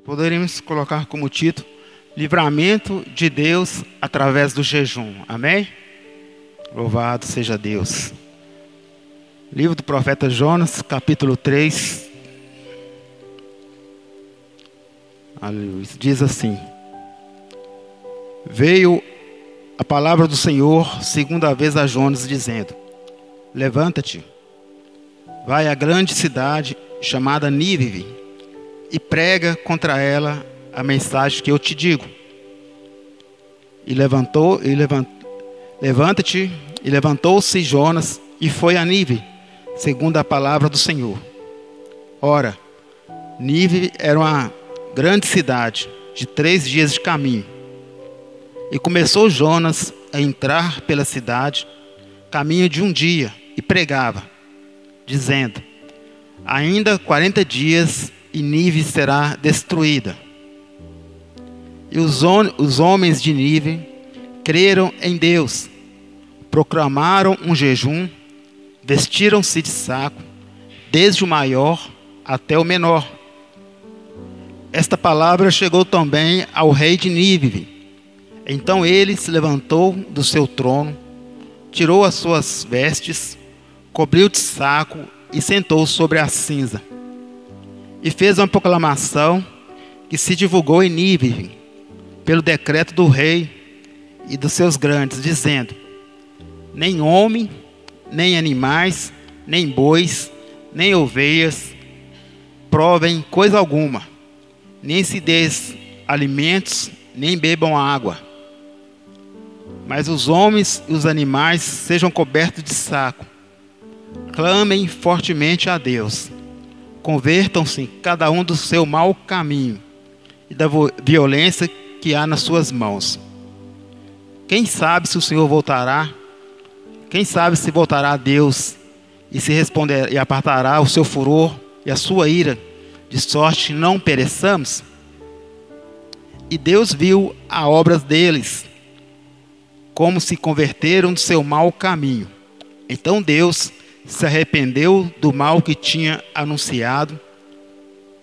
poderíamos colocar como título: Livramento de Deus através do jejum. Amém? Louvado seja Deus. Livro do profeta Jonas, capítulo 3. Aleluia. Diz assim: Veio a palavra do Senhor segunda vez a Jonas, dizendo: Levanta-te, vai à grande cidade chamada Nínive e prega contra ela a mensagem que eu te digo. Levanta-te, e levantou-se Jonas e foi a Nínive, segundo a palavra do Senhor. Ora, Nínive era uma grande cidade de 3 dias de caminho. E começou Jonas a entrar pela cidade, caminho de 1 dia, e pregava, dizendo: Ainda 40 dias e Nínive será destruída. E os homens de Nínive creram em Deus, proclamaram um jejum, vestiram-se de saco, desde o maior até o menor. Esta palavra chegou também ao rei de Nínive. Então ele se levantou do seu trono, tirou as suas vestes, cobriu de saco e sentou sobre a cinza. E fez uma proclamação que se divulgou em Nínive, pelo decreto do rei e dos seus grandes, dizendo: Nem homem, nem animais, nem bois, nem ovelhas provem coisa alguma, nem se des alimentos, nem bebam água. Mas os homens e os animais sejam cobertos de saco. Clamem fortemente a Deus. Convertam-se cada um do seu mau caminho e da violência que há nas suas mãos. Quem sabe se o Senhor voltará? Quem sabe se voltará a Deus e se responder e apartará o seu furor e a sua ira, de sorte que não pereçamos? E Deus viu a obras deles, como se converteram do seu mau caminho. Então Deus se arrependeu do mal que tinha anunciado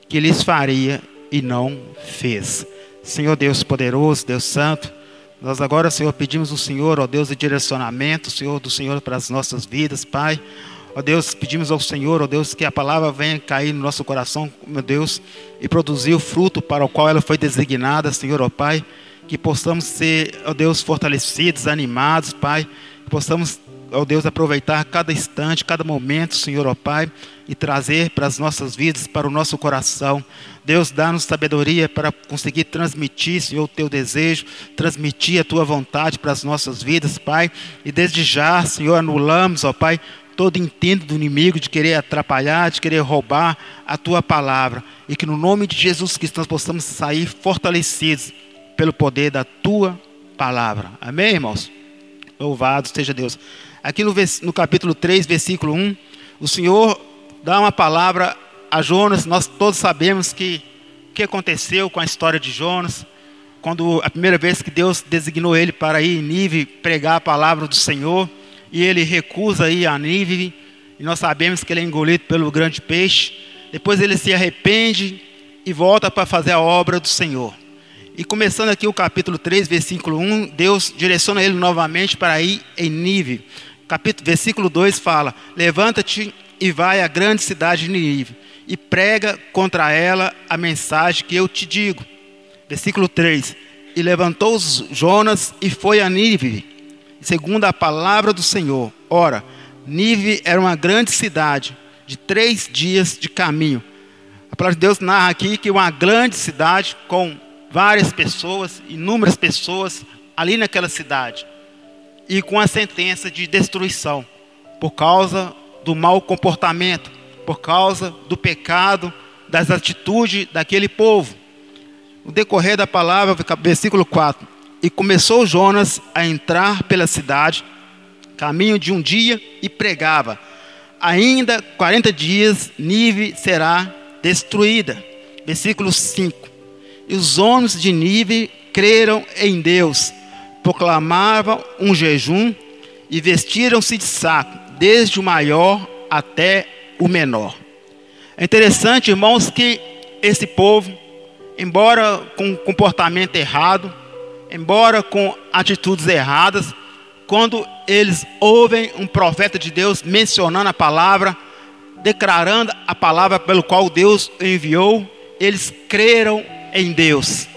que lhes faria e não fez. Senhor Deus poderoso, Deus santo, nós agora, Senhor, pedimos ao Senhor, ó Deus, de direcionamento, Senhor, do Senhor para as nossas vidas, Pai. Ó Deus, pedimos ao Senhor, ó Deus, que a palavra venha cair no nosso coração, meu Deus, e produzir o fruto para o qual ela foi designada, Senhor, ó Pai. Que possamos ser, ó Deus, fortalecidos, animados, Pai. Que possamos, ó Deus, aproveitar cada instante, cada momento, Senhor, ó Pai, e trazer para as nossas vidas, para o nosso coração. Deus, dá-nos sabedoria para conseguir transmitir, Senhor, o Teu desejo, transmitir a Tua vontade para as nossas vidas, Pai. E desde já, Senhor, anulamos, ó Pai, todo intento do inimigo de querer atrapalhar, de querer roubar a Tua palavra. E que no nome de Jesus Cristo nós possamos sair fortalecidos pelo poder da Tua palavra. Amém, irmãos? Louvado seja Deus. Aqui no capítulo 3, versículo 1, o Senhor dá uma palavra a Jonas. Nós todos sabemos o que aconteceu com a história de Jonas, quando a primeira vez que Deus designou ele para ir em Nínive pregar a palavra do Senhor, e ele recusa ir a Nínive, e nós sabemos que ele é engolido pelo grande peixe. Depois ele se arrepende e volta para fazer a obra do Senhor. E começando aqui o capítulo 3, versículo 1, Deus direciona ele novamente para ir em Nínive. Versículo 2 fala: Levanta-te e vai à grande cidade de Nínive e prega contra ela a mensagem que eu te digo. Versículo 3: E levantou Jonas e foi a Nínive, segundo a palavra do Senhor. Ora, Nínive era uma grande cidade de 3 dias de caminho. A palavra de Deus narra aqui que uma grande cidade com várias pessoas, inúmeras pessoas ali naquela cidade, e com a sentença de destruição por causa do mau comportamento, por causa do pecado, das atitudes daquele povo. O decorrer da palavra, versículo 4: E começou Jonas a entrar pela cidade, caminho de 1 dia, e pregava: Ainda 40 dias Nínive será destruída. Versículo 5: E os homens de Nínive creram em Deus, proclamavam um jejum e vestiram-se de saco, desde o maior até o menor. É interessante, irmãos, que esse povo, embora com comportamento errado, embora com atitudes erradas, quando eles ouvem um profeta de Deus mencionando a palavra, declarando a palavra pelo qual Deus o enviou, eles creram em Deus.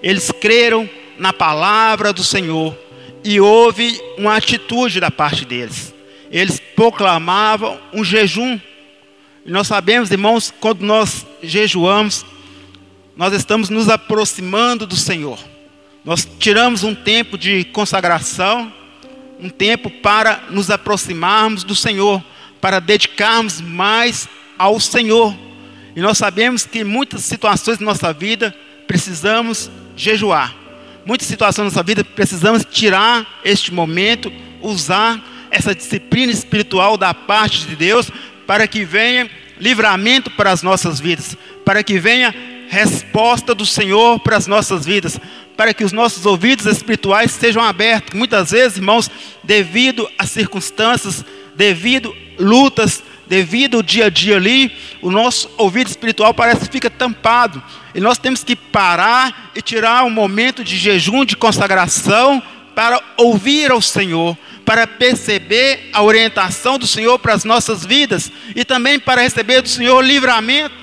Eles creram na palavra do Senhor e houve uma atitude da parte deles. Eles proclamavam um jejum. E nós sabemos, irmãos, quando nós jejuamos, nós estamos nos aproximando do Senhor. Nós tiramos um tempo de consagração, um tempo para nos aproximarmos do Senhor, para dedicarmos mais ao Senhor. E nós sabemos que em muitas situações da nossa vida precisamos jejuar. Muitas situações da nossa vida precisamos tirar este momento, usar essa disciplina espiritual da parte de Deus, para que venha livramento para as nossas vidas, para que venha resposta do Senhor para as nossas vidas, para que os nossos ouvidos espirituais sejam abertos. Muitas vezes, irmãos, devido às circunstâncias, devido a lutas, devido ao dia a dia ali, o nosso ouvido espiritual parece que fica tampado. E nós temos que parar e tirar um momento de jejum, de consagração, para ouvir ao Senhor, para perceber a orientação do Senhor para as nossas vidas, e também para receber do Senhor livramento.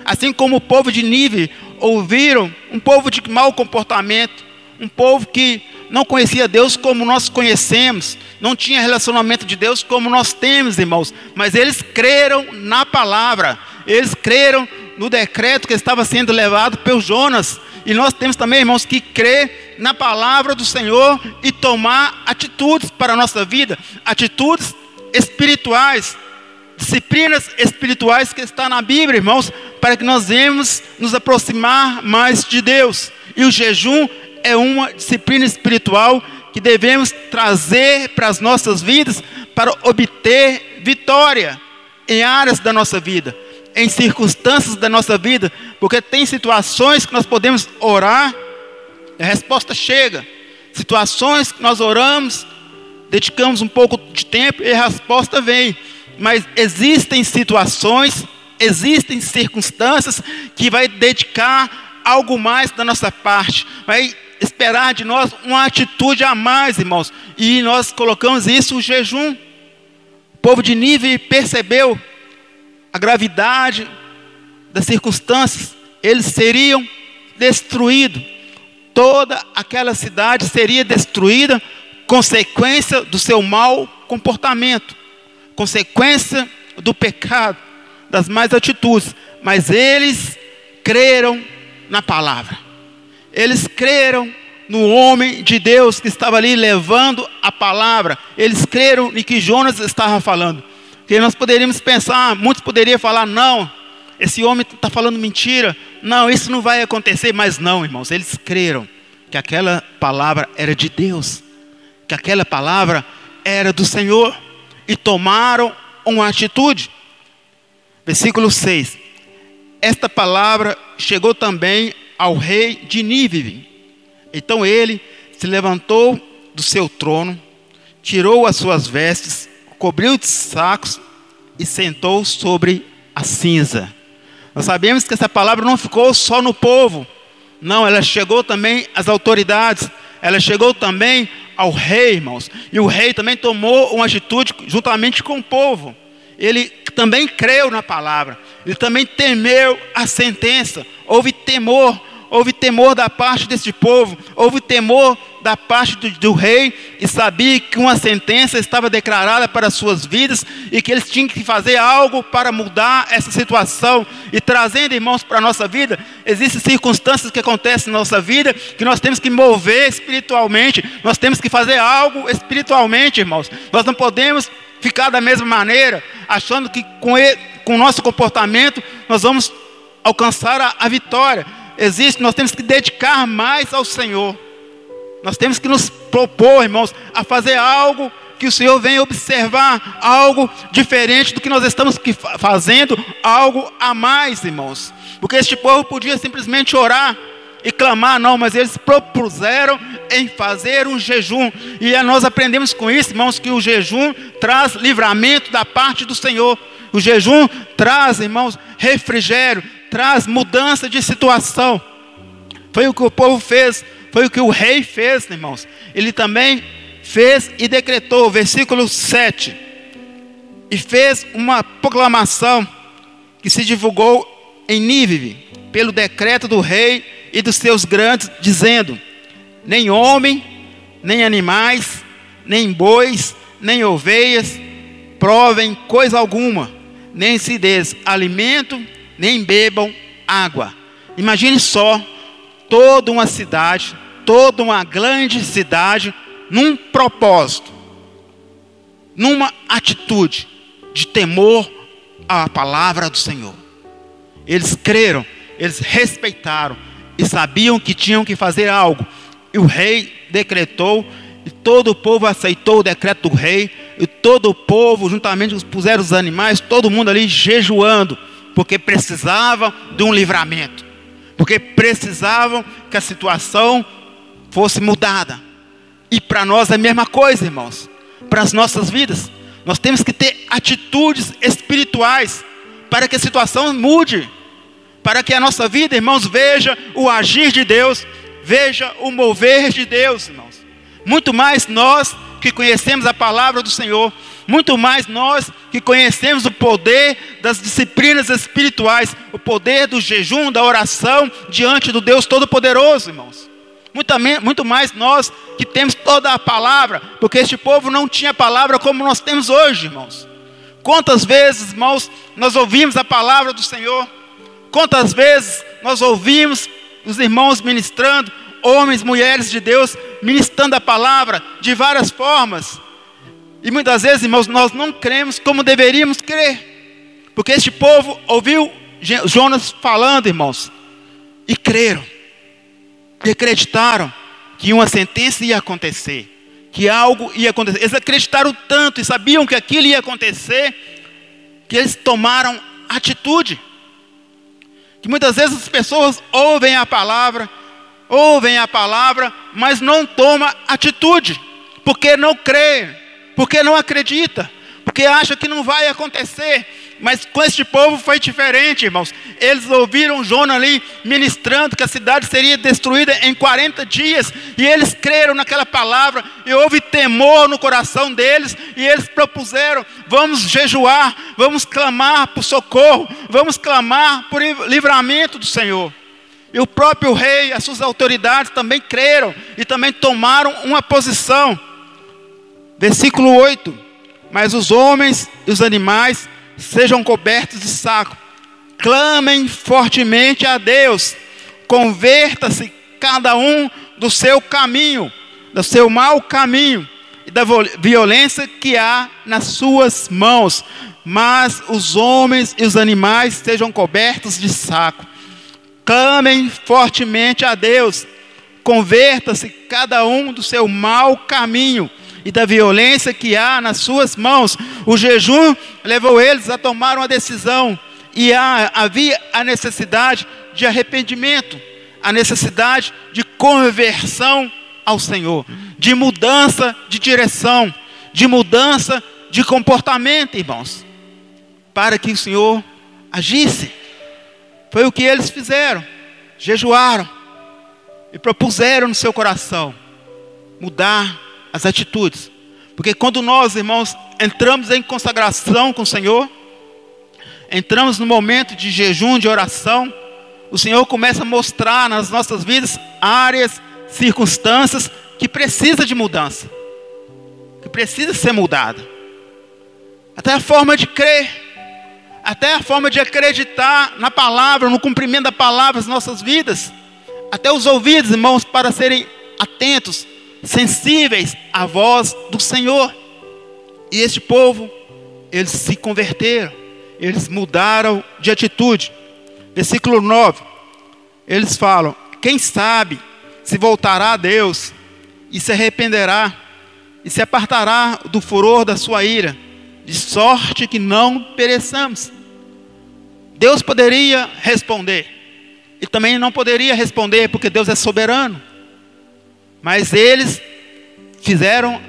Assim como o povo de Nínive ouviram, um povo de mau comportamento, um povo que não conhecia Deus como nós conhecemos, não tinha relacionamento de Deus como nós temos, irmãos, mas eles creram na palavra, eles creram no decreto que estava sendo levado pelo Jonas. E nós temos também, irmãos, que crer na palavra do Senhor e tomar atitudes para a nossa vida, atitudes espirituais, disciplinas espirituais que está na Bíblia, irmãos, para que nós venhamos nos aproximar mais de Deus. E o jejum é uma disciplina espiritual que devemos trazer para as nossas vidas para obter vitória em áreas da nossa vida, em circunstâncias da nossa vida, porque tem situações que nós podemos orar e a resposta chega. Situações que nós oramos, dedicamos um pouco de tempo e a resposta vem. Mas existem situações, existem circunstâncias que vai dedicar algo mais da nossa parte, vai esperar de nós uma atitude a mais, irmãos. E nós colocamos isso, o jejum. O povo de Nínive percebeu a gravidade das circunstâncias. Eles seriam destruídos. Toda aquela cidade seria destruída, consequência do seu mau comportamento, consequência do pecado, das más atitudes. Mas eles creram na palavra. Eles creram no homem de Deus que estava ali levando a palavra. Eles creram em que Jonas estava falando. Porque nós poderíamos pensar, muitos poderiam falar, não, esse homem está falando mentira, não, isso não vai acontecer. Mas não, irmãos, eles creram que aquela palavra era de Deus, que aquela palavra era do Senhor, e tomaram uma atitude. Versículo 6. Esta palavra chegou também ao rei de Nínive. Então ele se levantou do seu trono, tirou as suas vestes, cobriu de sacos e sentou sobre a cinza. Nós sabemos que essa palavra não ficou só no povo. Não, ela chegou também às autoridades. Ela chegou também ao rei, irmãos. E o rei também tomou uma atitude juntamente com o povo. Ele também creu na palavra. Ele também temeu a sentença. Houve temor da parte desse povo. Houve temor da parte do rei. E sabia que uma sentença estava declarada para as suas vidas. E que eles tinham que fazer algo para mudar essa situação. E trazendo, irmãos, para a nossa vida. Existem circunstâncias que acontecem na nossa vida. Que nós temos que mover espiritualmente. Nós temos que fazer algo espiritualmente, irmãos. Nós não podemos ficar da mesma maneira, achando que com o nosso comportamento nós vamos alcançar a vitória. Nós temos que dedicar mais ao Senhor. Nós temos que nos propor, irmãos, a fazer algo que o Senhor venha observar, algo diferente do que nós estamos fazendo, algo a mais, irmãos. Porque este povo podia simplesmente orar e clamar, não, mas eles propuseram em fazer um jejum. E nós aprendemos com isso, irmãos, que o jejum traz livramento da parte do Senhor. O jejum traz, irmãos, refrigério, traz mudança de situação. Foi o que o povo fez, foi o que o rei fez, irmãos. Ele também fez e decretou, versículo 7. E fez uma proclamação que se divulgou em Nínive, pelo decreto do rei e dos seus grandes, dizendo: nem homem, nem animais, nem bois, nem ovelhas, provem coisa alguma, nem se des alimento, nem bebam água. Imagine só, toda uma cidade, toda uma grande cidade, num propósito, numa atitude de temor à palavra do Senhor. Eles creram, eles respeitaram e sabiam que tinham que fazer algo. E o rei decretou, e todo o povo aceitou o decreto do rei, e todo o povo, juntamente puseram os animais, todo mundo ali jejuando, porque precisavam de um livramento, porque precisavam que a situação fosse mudada. E para nós é a mesma coisa, irmãos. Para as nossas vidas, nós temos que ter atitudes espirituais para que a situação mude, para que a nossa vida, irmãos, veja o agir de Deus, veja o mover de Deus, irmãos. Muito mais nós que conhecemos a palavra do Senhor, muito mais nós que conhecemos o poder das disciplinas espirituais, o poder do jejum, da oração diante do Deus Todo-Poderoso, irmãos. Muito mais nós que temos toda a palavra, porque este povo não tinha palavra como nós temos hoje, irmãos. Quantas vezes, irmãos, nós ouvimos a palavra do Senhor? Quantas vezes nós ouvimos os irmãos ministrando, homens, mulheres de Deus, ministrando a palavra de várias formas? E muitas vezes, irmãos, nós não cremos como deveríamos crer, porque este povo ouviu Jonas falando, irmãos, e creram, e acreditaram que uma sentença ia acontecer, que algo ia acontecer. Eles acreditaram tanto e sabiam que aquilo ia acontecer, que eles tomaram atitude. Que muitas vezes as pessoas ouvem a palavra, mas não tomam atitude, porque não crê, porque não acredita, porque acha que não vai acontecer. Mas com este povo foi diferente, irmãos. Eles ouviram Jonas ali ministrando que a cidade seria destruída em 40 dias. E eles creram naquela palavra. E houve temor no coração deles. E eles propuseram: vamos jejuar, vamos clamar por socorro, vamos clamar por livramento do Senhor. E o próprio rei, as suas autoridades também creram e também tomaram uma posição. Versículo 8. Mas os homens e os animais sejam cobertos de saco, clamem fortemente a Deus, converta-se cada um do seu caminho, do seu mau caminho e da violência que há nas suas mãos. Mas os homens e os animais sejam cobertos de saco, clamem fortemente a Deus, converta-se cada um do seu mau caminho e da violência que há nas suas mãos. O jejum levou eles a tomar uma decisão, e havia a necessidade de arrependimento, a necessidade de conversão ao Senhor, de mudança de direção, de mudança de comportamento, irmãos, para que o Senhor agisse. Foi o que eles fizeram, jejuaram e propuseram no seu coração mudar as atitudes. Porque quando nós, irmãos, entramos em consagração com o Senhor, entramos no momento de jejum, de oração, o Senhor começa a mostrar nas nossas vidas áreas, circunstâncias que precisa de mudança, que precisa ser mudada. Até a forma de crer, até a forma de acreditar na palavra, no cumprimento da palavra nas nossas vidas. Até os ouvidos, irmãos, para serem atentos, sensíveis à voz do Senhor. E este povo, eles se converteram, eles mudaram de atitude. Versículo 9, eles falam: quem sabe se voltará a Deus e se arrependerá e se apartará do furor da sua ira, de sorte que não pereçamos. Deus poderia responder, e também não poderia responder, porque Deus é soberano. Mas eles tiveram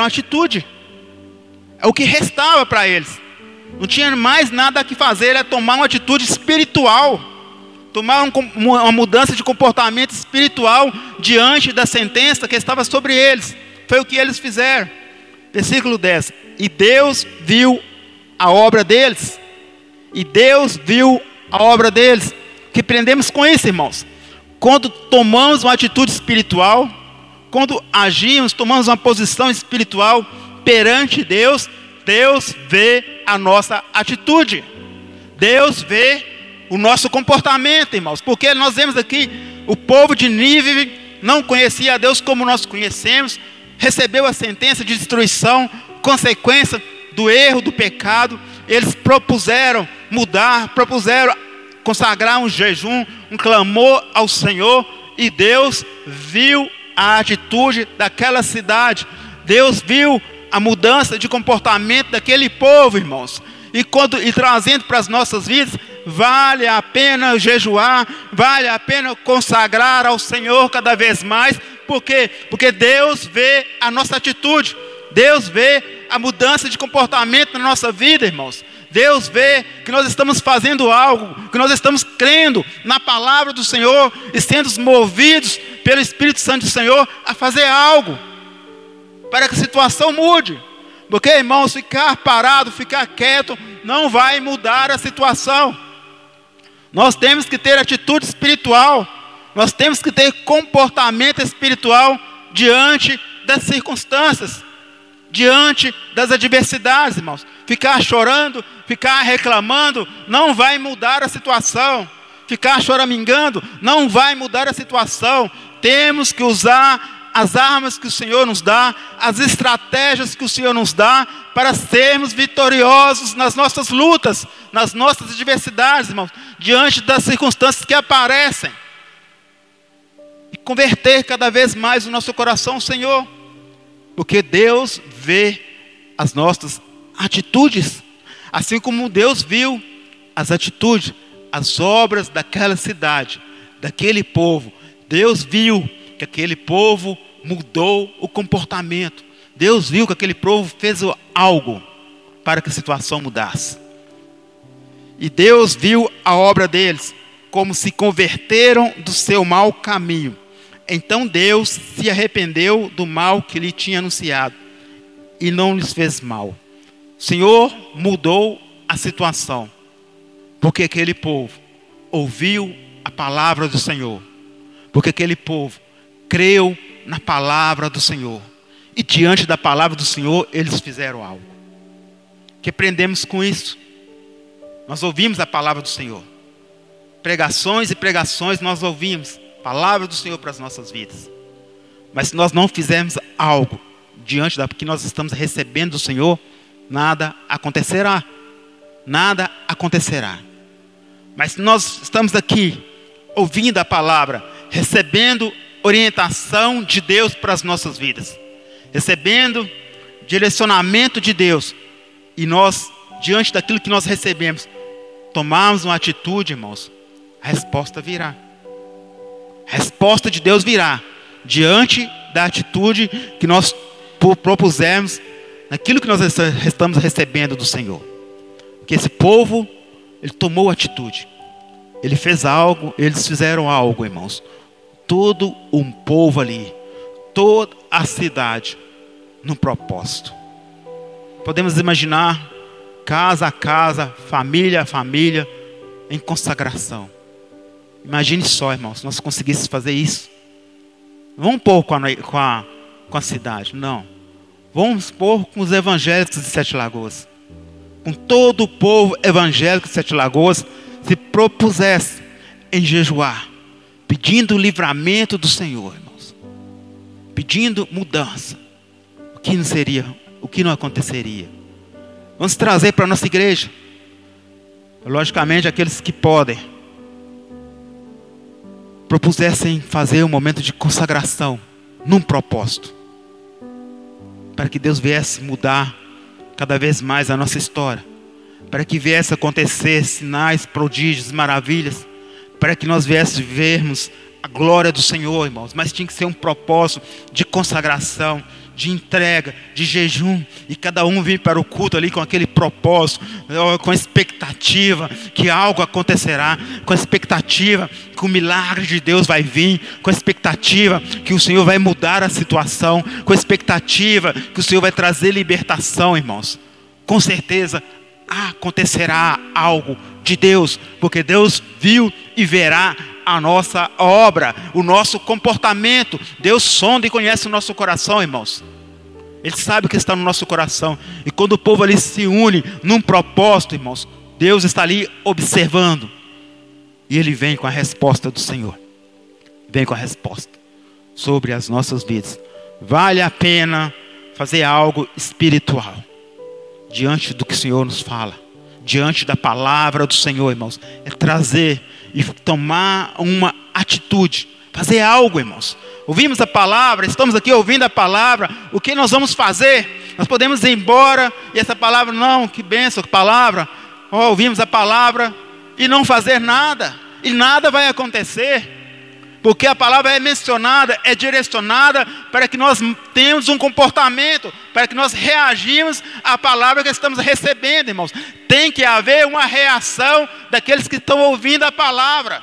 atitude. É o que restava para eles. Não tinha mais nada a que fazer, é tomar uma atitude espiritual. tomaram uma mudança de comportamento espiritual diante da sentença que estava sobre eles. Foi o que eles fizeram. Versículo 10. E Deus viu a obra deles. E Deus viu a obra deles. O que aprendemos com isso, irmãos? Quando tomamos uma atitude espiritual, quando agimos, tomamos uma posição espiritual perante Deus, Deus vê a nossa atitude. Deus vê o nosso comportamento, irmãos. Porque nós vemos aqui, o povo de Nínive não conhecia a Deus como nós conhecemos, recebeu a sentença de destruição, consequência do erro, do pecado. Eles propuseram mudar, propuseram consagrar um jejum, um clamor ao Senhor, e Deus viu a atitude daquela cidade. Deus viu a mudança de comportamento daquele povo, irmãos. E trazendo para as nossas vidas, vale a pena jejuar, vale a pena consagrar ao Senhor cada vez mais. Por quê? Porque Deus vê a nossa atitude. Deus vê a mudança de comportamento na nossa vida, irmãos. Deus vê que nós estamos fazendo algo, que nós estamos crendo na palavra do Senhor e sendo movidos pelo Espírito Santo do Senhor a fazer algo para que a situação mude. Porque, irmãos, ficar parado, ficar quieto, não vai mudar a situação. Nós temos que ter atitude espiritual. Nós temos que ter comportamento espiritual diante das circunstâncias, diante das adversidades, irmãos. Ficar chorando, ficar reclamando, não vai mudar a situação. Ficar choramingando, não vai mudar a situação. Temos que usar as armas que o Senhor nos dá, as estratégias que o Senhor nos dá, para sermos vitoriosos nas nossas lutas, nas nossas adversidades, irmãos, diante das circunstâncias que aparecem. E converter cada vez mais o nosso coração ao Senhor. Porque Deus vê as nossas atitudes, assim como Deus viu as atitudes, as obras daquela cidade, daquele povo. Deus viu que aquele povo mudou o comportamento. Deus viu que aquele povo fez algo para que a situação mudasse. E Deus viu a obra deles, como se converteram do seu mau caminho. Então Deus se arrependeu do mal que lhe tinha anunciado e não lhes fez mal. O Senhor mudou a situação, porque aquele povo ouviu a palavra do Senhor, porque aquele povo creu na palavra do Senhor, e diante da palavra do Senhor eles fizeram algo. O que aprendemos com isso? Nós ouvimos a palavra do Senhor, pregações e pregações nós ouvimos, palavra do Senhor para as nossas vidas. Mas se nós não fizermos algo diante da que nós estamos recebendo do Senhor, nada acontecerá. Nada acontecerá. Mas se nós estamos aqui ouvindo a palavra, recebendo orientação de Deus para as nossas vidas, recebendo direcionamento de Deus, e nós, diante daquilo que nós recebemos, tomarmos uma atitude, irmãos, a resposta virá. A resposta de Deus virá diante da atitude que nós propusemos naquilo que nós estamos recebendo do Senhor. Porque esse povo, ele tomou atitude, ele fez algo, eles fizeram algo, irmãos. Todo um povo ali, toda a cidade, num propósito. Podemos imaginar casa a casa, família a família, em consagração. Imagine só, irmãos, se nós conseguíssemos fazer isso. Vamos pôr com a cidade, não. Vamos pôr com os evangélicos de Sete Lagoas. Com todo o povo evangélico de Sete Lagoas, se propusesse em jejuar, pedindo o livramento do Senhor, irmãos. Pedindo mudança. O que não seria, o que não aconteceria? Vamos trazer para a nossa igreja. Logicamente, aqueles que podem, propusessem fazer um momento de consagração, num propósito, para que Deus viesse mudar cada vez mais a nossa história, para que viesse acontecer sinais, prodígios, maravilhas, para que nós viéssemos vermos a glória do Senhor, irmãos, mas tinha que ser um propósito de consagração, de entrega, de jejum, e cada um vir para o culto ali com aquele propósito, com a expectativa que algo acontecerá, com a expectativa que o milagre de Deus vai vir, com a expectativa que o Senhor vai mudar a situação, com a expectativa que o Senhor vai trazer libertação, irmãos. Com certeza acontecerá algo de Deus, porque Deus viu e verá a nossa obra, o nosso comportamento. Deus sonda e conhece o nosso coração, irmãos. Ele sabe o que está no nosso coração. E quando o povo ali se une num propósito, irmãos, Deus está ali observando. E Ele vem com a resposta do Senhor. Vem com a resposta sobre as nossas vidas. Vale a pena fazer algo espiritual diante do que o Senhor nos fala, diante da palavra do Senhor, irmãos. É trazer e tomar uma atitude, fazer algo, irmãos. Ouvimos a palavra, estamos aqui ouvindo a palavra. O que nós vamos fazer? Nós podemos ir embora e essa palavra, não, que bênção, que palavra. Ouvimos a palavra e não fazer nada, e nada vai acontecer. Porque a palavra é mencionada, é direcionada para que nós tenhamos um comportamento, para que nós reagimos à palavra que estamos recebendo, irmãos. Tem que haver uma reação daqueles que estão ouvindo a palavra.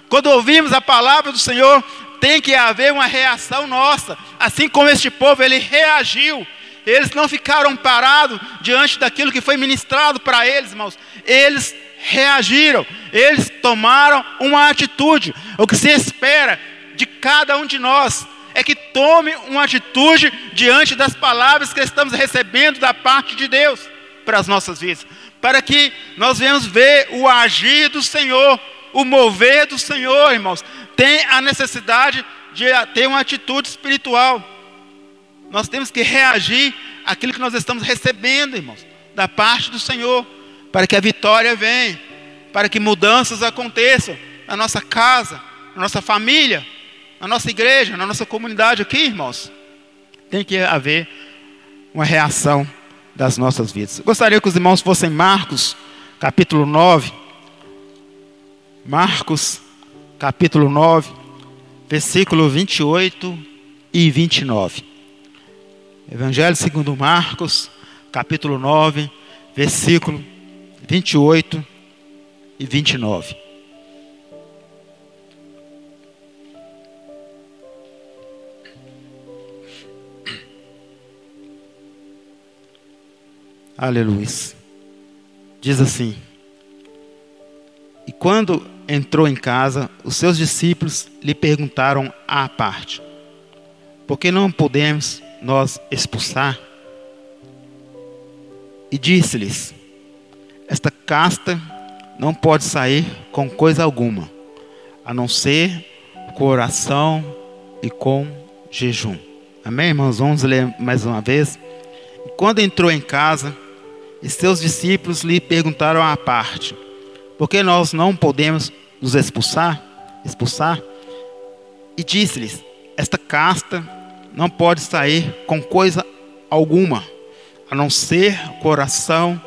Quando ouvimos a palavra do Senhor, tem que haver uma reação nossa. Assim como este povo, ele reagiu. Eles não ficaram parados diante daquilo que foi ministrado para eles, irmãos. Eles reagiram, eles tomaram uma atitude. O que se espera de cada um de nós é que tome uma atitude diante das palavras que estamos recebendo da parte de Deus para as nossas vidas, para que nós venhamos ver o agir do Senhor, o mover do Senhor, irmãos. Tem a necessidade de ter uma atitude espiritual. Nós temos que reagir àquilo que nós estamos recebendo, irmãos, da parte do Senhor, para que a vitória venha, para que mudanças aconteçam na nossa casa, na nossa família, na nossa igreja, na nossa comunidade aqui, irmãos. Tem que haver uma reação das nossas vidas. Gostaria que os irmãos fossem Marcos, capítulo 9. Marcos, capítulo 9, versículo 28 e 29. Evangelho segundo Marcos, capítulo 9, versículo 28 e 29. Aleluia. Diz assim: e quando entrou em casa, os seus discípulos lhe perguntaram à parte: por que não podemos nós expulsar? E disse-lhes: esta casta não pode sair com coisa alguma, a não ser com oração e com jejum. Amém, irmãos? Vamos ler mais uma vez. E quando entrou em casa, e seus discípulos lhe perguntaram à parte: por que nós não podemos nos expulsar? E disse-lhes: esta casta não pode sair com coisa alguma, a não ser com oração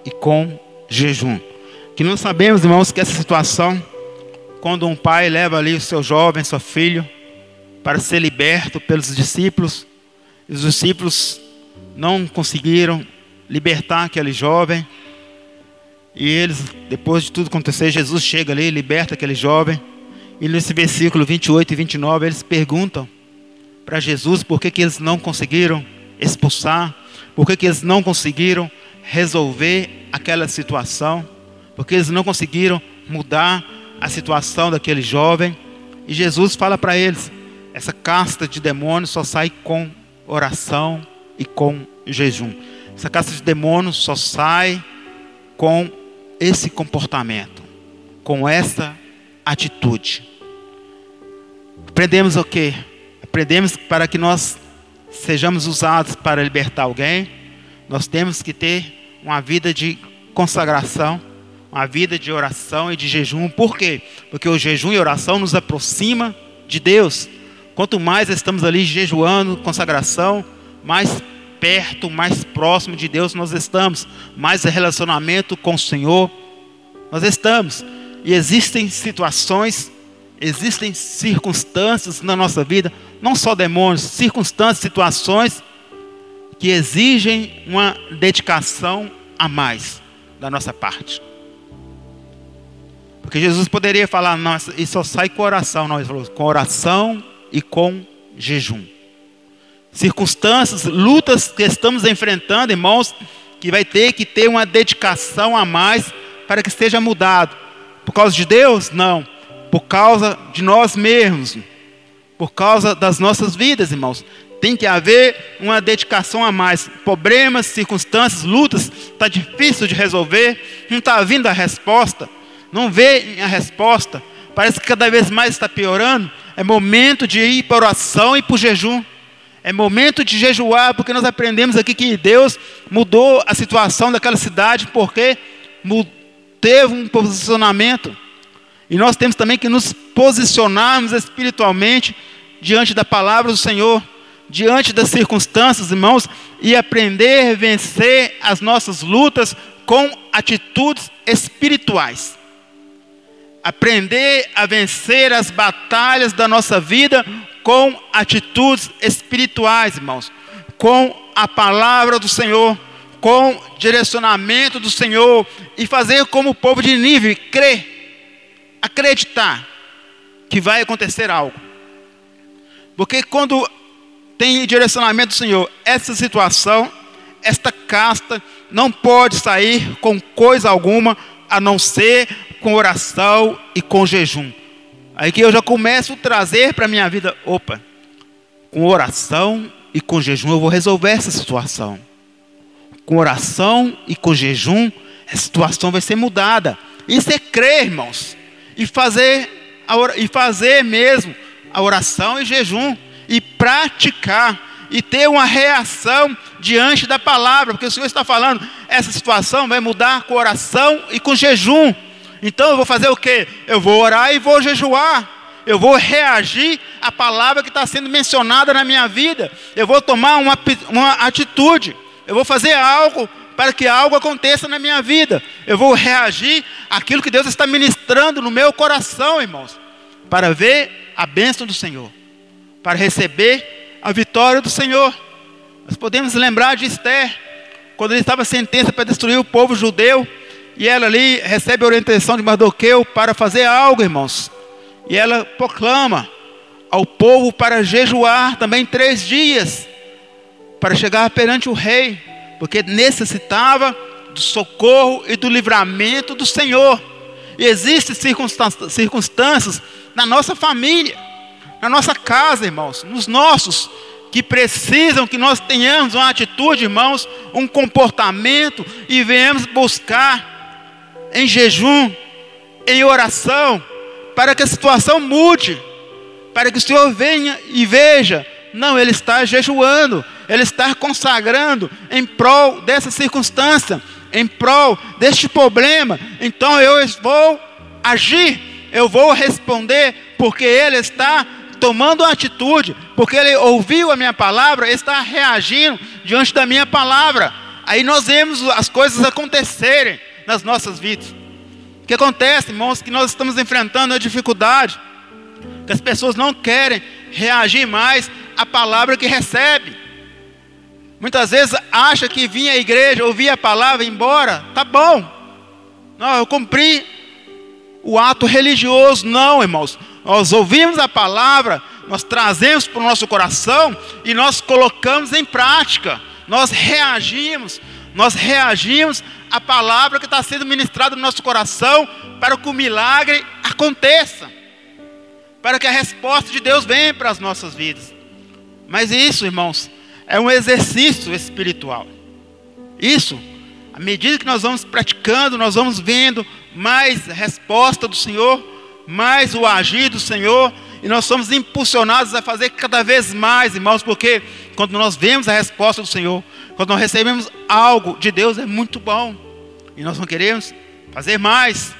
e com jejum. Que nós sabemos, irmãos, que essa situação, quando um pai leva ali o seu jovem, seu filho, para ser liberto pelos discípulos, os discípulos não conseguiram libertar aquele jovem, e eles, depois de tudo acontecer, Jesus chega ali, liberta aquele jovem, e nesse versículo 28 e 29, eles perguntam para Jesus por que eles não conseguiram expulsar, por que eles não conseguiram resolver aquela situação, porque eles não conseguiram mudar a situação daquele jovem. E Jesus fala para eles: essa casta de demônios só sai com oração e com jejum. Essa casta de demônios só sai com esse comportamento, com essa atitude. Aprendemos o quê? Aprendemos para que nós sejamos usados para libertar alguém, nós temos que ter uma vida de consagração, uma vida de oração e de jejum. Por quê? Porque o jejum e a oração nos aproxima de Deus. Quanto mais estamos ali jejuando, consagração, mais perto, mais próximo de Deus nós estamos, mais relacionamento com o Senhor nós estamos. E existem situações existem circunstâncias na nossa vida, não só demônios, circunstâncias, situações que exigem uma dedicação a mais da nossa parte. Porque Jesus poderia falar, não, isso só sai com oração. Não, ele falou, com oração e com jejum. Circunstâncias, lutas que estamos enfrentando, irmãos, que vai ter que ter uma dedicação a mais para que seja mudado. Por causa de Deus? Não. Por causa de nós mesmos. Por causa das nossas vidas, irmãos. Tem que haver uma dedicação a mais. Problemas, circunstâncias, lutas, está difícil de resolver. Não está vindo a resposta. Não vê a resposta. Parece que cada vez mais está piorando. É momento de ir para oração e para o jejum. É momento de jejuar, porque nós aprendemos aqui que Deus mudou a situação daquela cidade, porque teve um posicionamento. E nós temos também que nos posicionarmos espiritualmente diante da palavra do Senhor, diante das circunstâncias, irmãos, e aprender a vencer as nossas lutas com atitudes espirituais. Aprender a vencer as batalhas da nossa vida com atitudes espirituais, irmãos. Com a palavra do Senhor, com direcionamento do Senhor, e fazer como o povo de Nínive, crer, acreditar que vai acontecer algo. Porque quando tem direcionamento do Senhor, essa situação, esta casta não pode sair com coisa alguma, a não ser com oração e com jejum. Aí que eu já começo a trazer para a minha vida, opa, com oração e com jejum eu vou resolver essa situação. Com oração e com jejum, a situação vai ser mudada. Isso é crer, irmãos. E fazer mesmo a oração e jejum. E praticar. E ter uma reação diante da palavra. Porque o Senhor está falando, essa situação vai mudar com oração e com jejum. Então eu vou fazer o quê? Eu vou orar e vou jejuar. Eu vou reagir à palavra que está sendo mencionada na minha vida. Eu vou tomar uma atitude. Eu vou fazer algo para que algo aconteça na minha vida. Eu vou reagir àquilo que Deus está ministrando no meu coração, irmãos. Para ver a bênção do Senhor. Para receber a vitória do Senhor. Nós podemos lembrar de Esther. Quando ele estava sentença para destruir o povo judeu. E ela ali recebe a orientação de Mardoqueu para fazer algo, irmãos. E ela proclama ao povo para jejuar também 3 dias. Para chegar perante o rei. Porque necessitava do socorro e do livramento do Senhor. E existem circunstâncias na nossa família. Na nossa casa, irmãos. Nos nossos. Que precisam que nós tenhamos uma atitude, irmãos. Um comportamento. E venhamos buscar em jejum, em oração, para que a situação mude, para que o Senhor venha e veja, não, ele está jejuando, ele está consagrando em prol dessa circunstância, em prol deste problema, então eu vou agir, eu vou responder, porque ele está tomando uma atitude, porque ele ouviu a minha palavra, ele está reagindo diante da minha palavra, aí nós vemos as coisas acontecerem, nas nossas vidas. O que acontece, irmãos, que nós estamos enfrentando a dificuldade, que as pessoas não querem reagir mais à palavra que recebe. Muitas vezes acha que vir à igreja, ouvir a palavra e ir embora, tá bom. Não, eu cumpri o ato religioso. Não, irmãos, nós ouvimos a palavra, nós trazemos para o nosso coração e nós colocamos em prática. Nós reagimos à palavra que está sendo ministrada no nosso coração, para que o milagre aconteça, para que a resposta de Deus venha para as nossas vidas. Mas isso, irmãos, é um exercício espiritual. Isso, à medida que nós vamos praticando, nós vamos vendo mais a resposta do Senhor, mais o agir do Senhor, e nós somos impulsionados a fazer cada vez mais, irmãos, porque quando nós vemos a resposta do Senhor, quando nós recebemos algo de Deus, é muito bom. E nós não queremos fazer mais,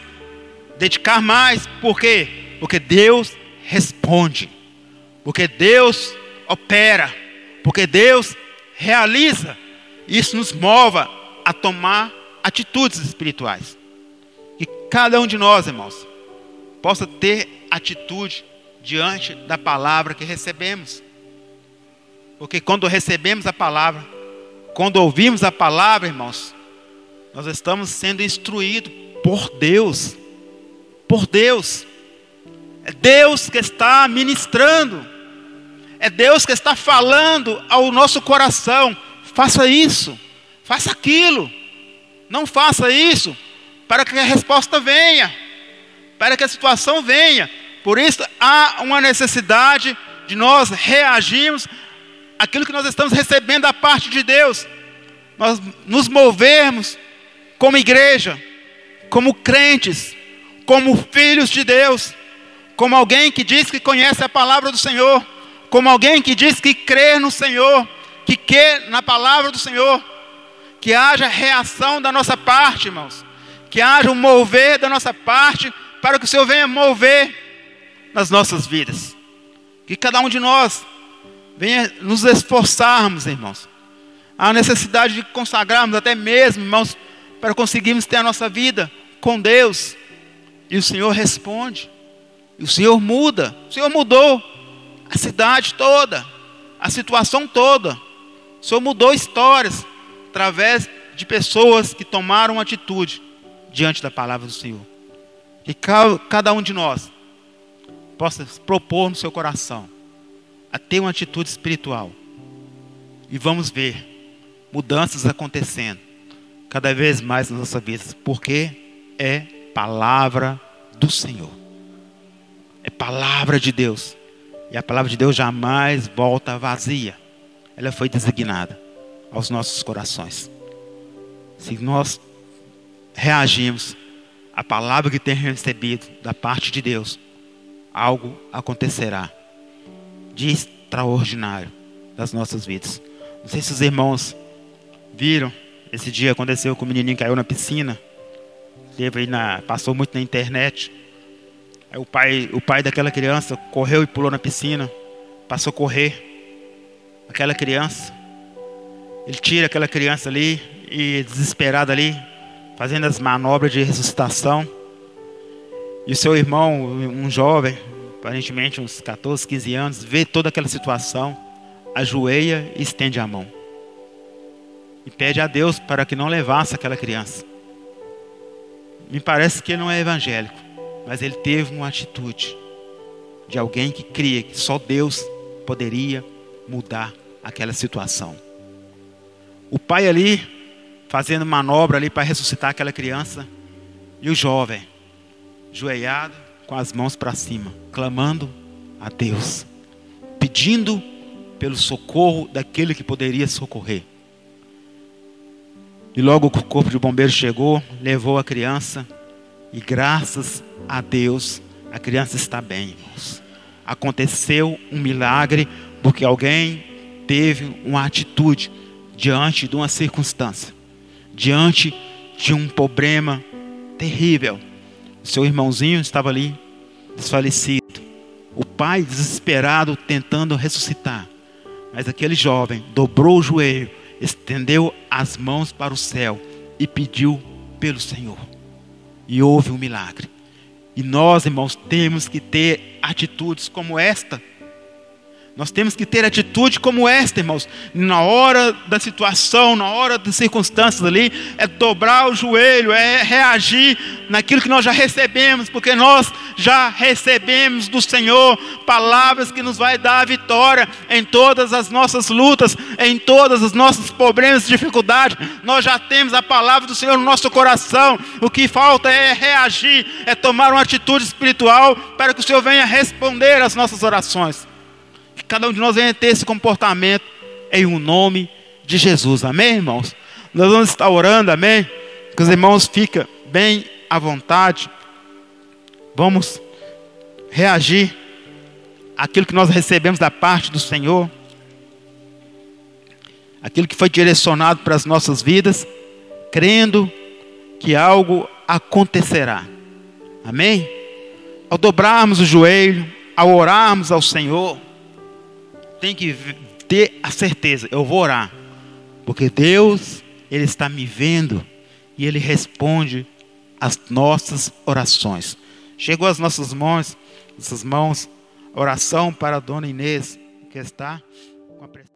dedicar mais. Por quê? Porque Deus responde. Porque Deus opera. Porque Deus realiza. Isso nos move a tomar atitudes espirituais. Que cada um de nós, irmãos, possa ter atitude diante da palavra que recebemos. Porque quando recebemos a palavra, quando ouvimos a palavra, irmãos, nós estamos sendo instruídos por Deus. Por Deus. É Deus que está ministrando. É Deus que está falando ao nosso coração. Faça isso. Faça aquilo. Não faça isso. Para que a resposta venha. Para que a situação venha. Por isso há uma necessidade de nós reagirmos àquilo que nós estamos recebendo da parte de Deus. Nós nos movermos como igreja, como crentes, como filhos de Deus, como alguém que diz que conhece a palavra do Senhor, como alguém que diz que crê no Senhor, que crê na palavra do Senhor, que haja reação da nossa parte, irmãos, que haja um mover da nossa parte, para que o Senhor venha mover nas nossas vidas, que cada um de nós venha nos esforçarmos, irmãos. Há necessidade de consagrarmos até mesmo, irmãos, para conseguirmos ter a nossa vida com Deus. E o Senhor responde. E o Senhor muda. O Senhor mudou a cidade toda, a situação toda. O Senhor mudou histórias através de pessoas que tomaram atitude diante da palavra do Senhor. Que cada um de nós possa propor no seu coração a ter uma atitude espiritual. E vamos ver mudanças acontecendo cada vez mais nas nossas vidas, porque é palavra do Senhor, é palavra de Deus, e a palavra de Deus jamais volta vazia. Ela foi designada aos nossos corações. Se nós reagirmos à palavra que temos recebido da parte de Deus, algo acontecerá de extraordinário nas nossas vidas. Não sei se os irmãos viram, esse dia aconteceu com o menininho que caiu na piscina. Passou muito na internet. Aí o pai daquela criança correu e pulou na piscina para socorrer aquela criança. Ele tira aquela criança ali e desesperado ali, fazendo as manobras de ressuscitação. E o seu irmão, um jovem, aparentemente uns 14, 15 anos, vê toda aquela situação, ajoelha e estende a mão. E pede a Deus para que não levasse aquela criança. Me parece que ele não é evangélico, mas ele teve uma atitude de alguém que cria que só Deus poderia mudar aquela situação. O pai ali, fazendo manobra ali para ressuscitar aquela criança, e o jovem, ajoelhado, com as mãos para cima, clamando a Deus, pedindo pelo socorro daquele que poderia socorrer. E logo o corpo de bombeiro chegou, levou a criança, e graças a Deus, a criança está bem, irmãos. Aconteceu um milagre, porque alguém teve uma atitude diante de uma circunstância, diante de um problema terrível. Seu irmãozinho estava ali, desfalecido. O pai desesperado tentando ressuscitar. Mas aquele jovem dobrou o joelho, estendeu as mãos para o céu e pediu pelo Senhor. E houve um milagre. E nós, irmãos, temos que ter atitudes como esta. Nós temos que ter atitude como esta, irmãos. Na hora da situação, na hora das circunstâncias ali, é dobrar o joelho, é reagir naquilo que nós já recebemos, porque nós já recebemos do Senhor palavras que nos vai dar a vitória em todas as nossas lutas, em todos os nossos problemas e dificuldades. Nós já temos a palavra do Senhor no nosso coração. O que falta é reagir, é tomar uma atitude espiritual para que o Senhor venha responder às nossas orações. Que cada um de nós venha ter esse comportamento em o nome de Jesus. Amém, irmãos? Nós vamos estar orando, amém? Que os irmãos fiquem bem à vontade. Vamos reagir àquilo que nós recebemos da parte do Senhor, aquilo que foi direcionado para as nossas vidas, crendo que algo acontecerá. Amém? Ao dobrarmos o joelho, ao orarmos ao Senhor, tem que ter a certeza, eu vou orar, porque Deus, Ele está me vendo e Ele responde às nossas orações. Chegou às nossas mãos, oração para a dona Inês, que está com a pressão.